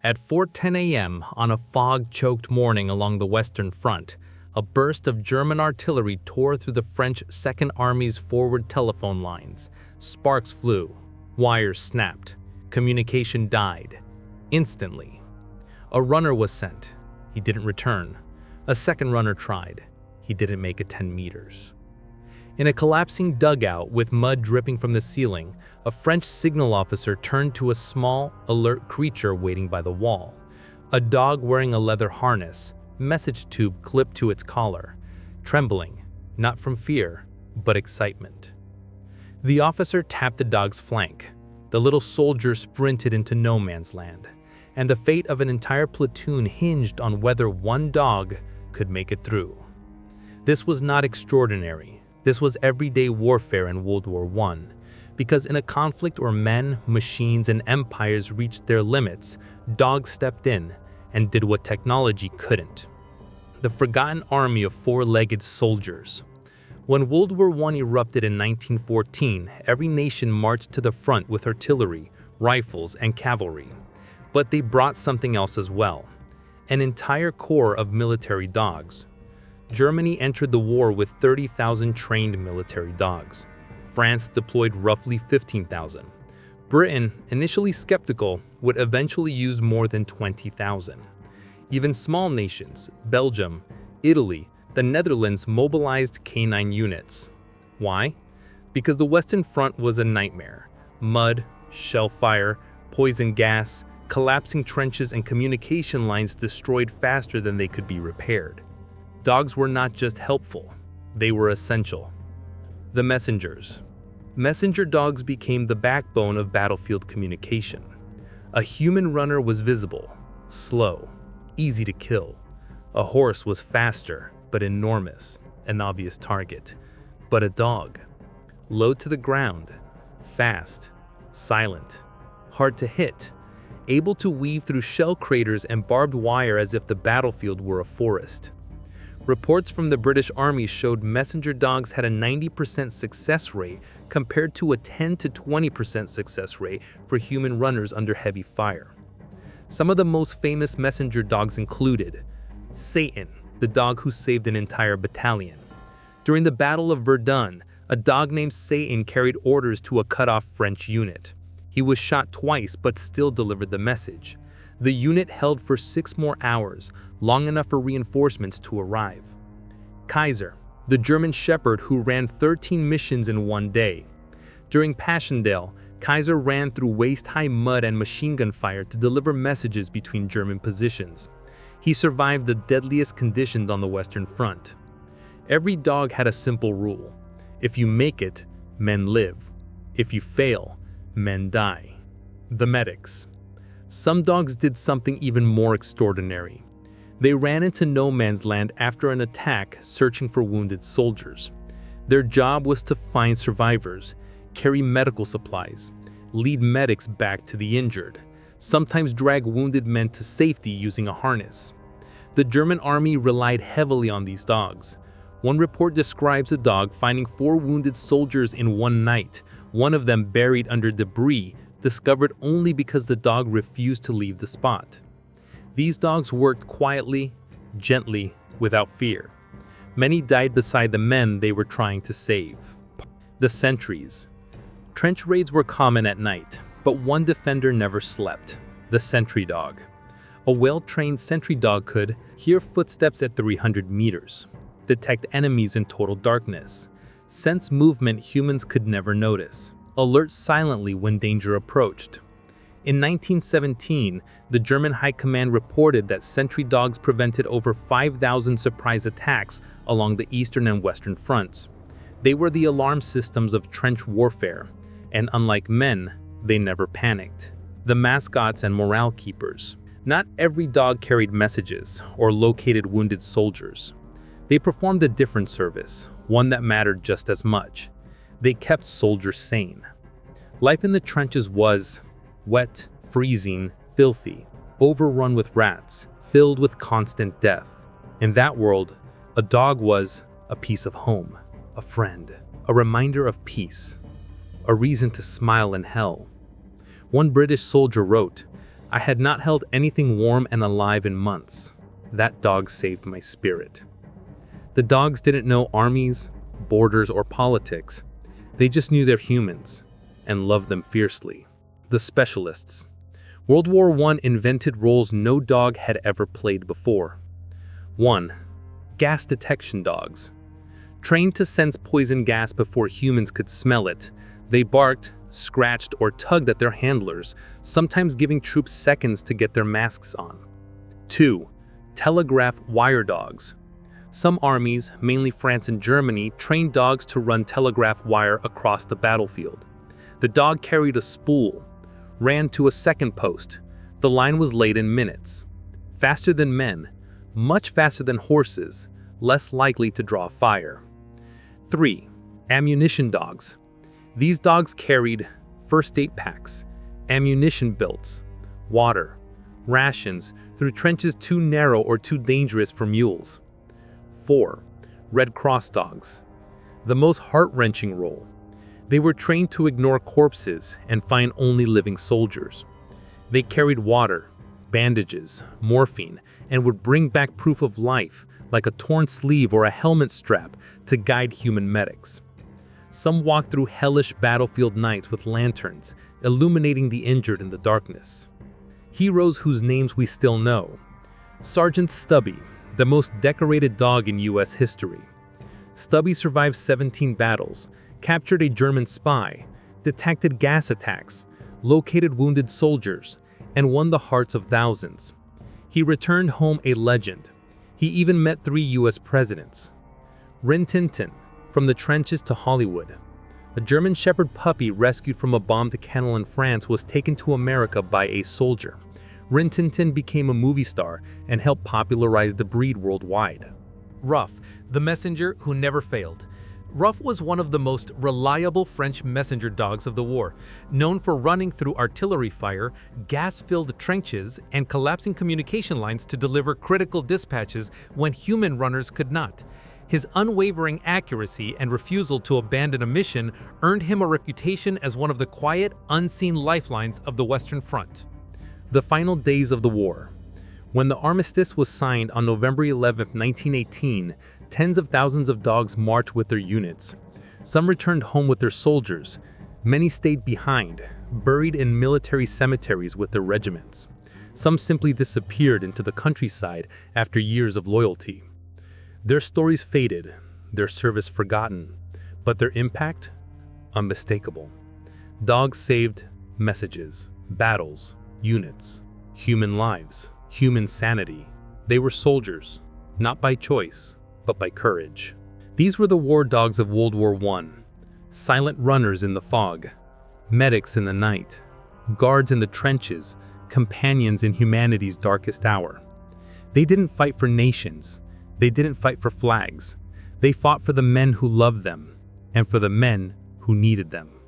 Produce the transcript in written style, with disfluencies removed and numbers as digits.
At 4:10 a.m. on a fog-choked morning along the Western Front, a burst of German artillery tore through the French Second Army's forward telephone lines. Sparks flew, wires snapped, communication died. Instantly. A runner was sent. He didn't return. A second runner tried. He didn't make it 10 meters. In a collapsing dugout with mud dripping from the ceiling, a French signal officer turned to a small, alert creature waiting by the wall. A dog wearing a leather harness, message tube clipped to its collar, trembling, not from fear, but excitement. The officer tapped the dog's flank. The little soldier sprinted into no man's land, and the fate of an entire platoon hinged on whether one dog could make it through. This was not extraordinary. This was everyday warfare in World War I, because in a conflict where men, machines, and empires reached their limits, dogs stepped in and did what technology couldn't. The forgotten army of four-legged soldiers. When World War I erupted in 1914, every nation marched to the front with artillery, rifles, and cavalry. But they brought something else as well, an entire corps of military dogs. Germany entered the war with 30,000 trained military dogs. France deployed roughly 15,000. Britain, initially skeptical, would eventually use more than 20,000. Even small nations, Belgium, Italy, the Netherlands mobilized K9 units. Why? Because the Western Front was a nightmare. Mud, shell fire, poison gas, collapsing trenches, and communication lines destroyed faster than they could be repaired. Dogs were not just helpful, they were essential. The messengers. Messenger dogs became the backbone of battlefield communication. A human runner was visible, slow, easy to kill. A horse was faster, but enormous, an obvious target. But a dog, low to the ground, fast, silent, hard to hit, able to weave through shell craters and barbed wire as if the battlefield were a forest. Reports from the British Army showed messenger dogs had a 90% success rate compared to a 10 to 20% success rate for human runners under heavy fire. Some of the most famous messenger dogs included Satan, the dog who saved an entire battalion. During the Battle of Verdun, a dog named Satan carried orders to a cut-off French unit. He was shot twice but still delivered the message. The unit held for 6 more hours, long enough for reinforcements to arrive. Kaiser, the German shepherd who ran 13 missions in one day. During Passchendaele, Kaiser ran through waist-high mud and machine gun fire to deliver messages between German positions. He survived the deadliest conditions on the Western Front. Every dog had a simple rule. If you make it, men live. If you fail, men die. The medics. Some dogs did something even more extraordinary. They ran into no man's land after an attack searching for wounded soldiers. Their job was to find survivors, carry medical supplies, lead medics back to the injured, sometimes drag wounded men to safety using a harness. The German army relied heavily on these dogs. One report describes a dog finding 4 wounded soldiers in one night, one of them buried under debris, discovered only because the dog refused to leave the spot. These dogs worked quietly, gently, without fear. Many died beside the men they were trying to save. The sentries. Trench raids were common at night, but one defender never slept: the sentry dog. A well-trained sentry dog could hear footsteps at 300 meters, detect enemies in total darkness, sense movement humans could never notice, alert silently when danger approached. In 1917, the German High Command reported that sentry dogs prevented over 5,000 surprise attacks along the eastern and western fronts. They were the alarm systems of trench warfare, and unlike men, they never panicked. The mascots and morale keepers. Not every dog carried messages or located wounded soldiers. They performed a different service, one that mattered just as much. They kept soldiers sane. Life in the trenches was wet, freezing, filthy, overrun with rats, filled with constant death. In that world, a dog was a piece of home, a friend, a reminder of peace, a reason to smile in hell. One British soldier wrote, I had not held anything warm and alive in months. That dog saved my spirit. The dogs didn't know armies, borders, or politics. They just knew they're humans and loved them fiercely. The specialists. World War I invented roles no dog had ever played before. 1. Gas detection dogs. Trained to sense poison gas before humans could smell it, they barked, scratched, or tugged at their handlers, sometimes giving troops seconds to get their masks on. 2. Telegraph wire dogs. Some armies, mainly France and Germany, trained dogs to run telegraph wire across the battlefield. The dog carried a spool, ran to a second post. The line was laid in minutes. Faster than men, much faster than horses, less likely to draw fire. 3. Ammunition dogs. These dogs carried first aid packs, ammunition belts, water, rations through trenches too narrow or too dangerous for mules. 4. Red Cross dogs. The most heart-wrenching role. They were trained to ignore corpses and find only living soldiers. They carried water, bandages, morphine, and would bring back proof of life, like a torn sleeve or a helmet strap, to guide human medics. Some walked through hellish battlefield nights with lanterns, illuminating the injured in the darkness. Heroes whose names we still know. Sergeant Stubby, the most decorated dog in U.S. history. Stubby survived 17 battles, captured a German spy, detected gas attacks, located wounded soldiers, and won the hearts of thousands. He returned home a legend. He even met 3 U.S. presidents. Rin Tin Tin, from the trenches to Hollywood. A German Shepherd puppy rescued from a bombed kennel in France was taken to America by a soldier. Rin Tin Tin became a movie star and helped popularize the breed worldwide. Ruff, the messenger who never failed. Ruff was one of the most reliable French messenger dogs of the war, known for running through artillery fire, gas-filled trenches, and collapsing communication lines to deliver critical dispatches when human runners could not. His unwavering accuracy and refusal to abandon a mission earned him a reputation as one of the quiet, unseen lifelines of the Western Front. The final days of the war. When the armistice was signed on November 11, 1918, tens of thousands of dogs marched with their units. Some returned home with their soldiers. Many stayed behind, buried in military cemeteries with their regiments. Some simply disappeared into the countryside after years of loyalty. Their stories faded, their service forgotten, but their impact, unmistakable. Dogs saved messages, battles, units, human lives, human sanity. They were soldiers, not by choice, but by courage. These were the war dogs of World War I, silent runners in the fog, medics in the night, guards in the trenches, companions in humanity's darkest hour. They didn't fight for nations. They didn't fight for flags. They fought for the men who loved them and for the men who needed them.